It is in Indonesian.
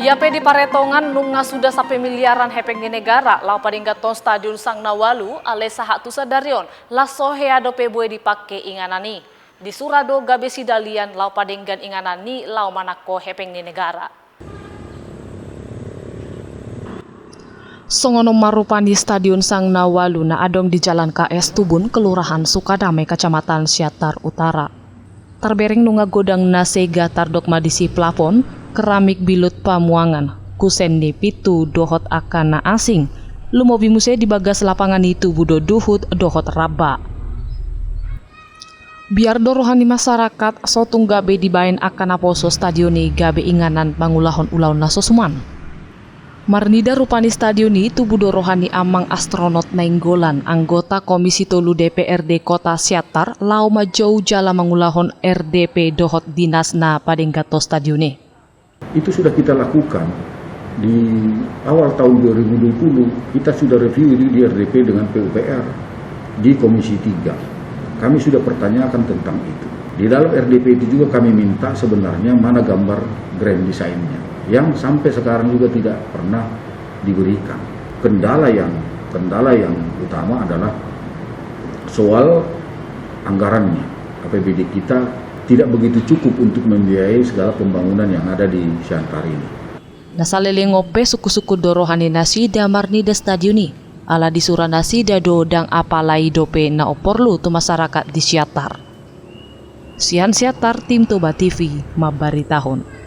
Yape di paretongan nunga sudah sampai miliaran hepeng di negara lau padinggaton Stadion Sangnaualuh ale sahatu sadarion la soheado peboe dipake inganani. Di surado gabe sidalian lau padinggan inganani lau manako hepeng di negara. Songono marupani Stadion Sangnaualuh na adong di Jalan KS Tubun, Kelurahan Sukadame, Kecamatan Siantar Utara. Terbereng nunga godang nasega tardok madisi plafon, keramik bilut pamuangan, kusendi pitu dohot akana asing, lumobi muse di bagas lapangan itu budo duhut dohot raba. Biar dorohani masyarakat sotung gabe dibain akana poso stadioni gabe inganan bangulahon ulaun nasosuman. Marnida rupani stadioni tubuh rohani amang astronot nainggolan anggota Komisi Tolu DPRD Kota Siantar lau majau jala mangulahon RDP dohot dinasna padenggato stadioni. Itu sudah kita lakukan di awal tahun 2020. Kita sudah review di RDP dengan PUPR di Komisi 3. Kami sudah pertanyakan tentang itu. Di dalam RDP itu juga kami minta sebenarnya mana gambar grand design-nya, yang sampai sekarang juga tidak pernah diberikan. Kendala yang utama adalah soal anggarannya. APBD kita tidak begitu cukup untuk membiayai segala pembangunan yang ada di Siantar ini. Nasalele ngope suku-suku dorohani nasi damarni de stadioni ala disura nasi dado dang apalai dope na oporlu tu masyarakat di Siantar. Siantar tim Toba TV, Barita Sian Huta.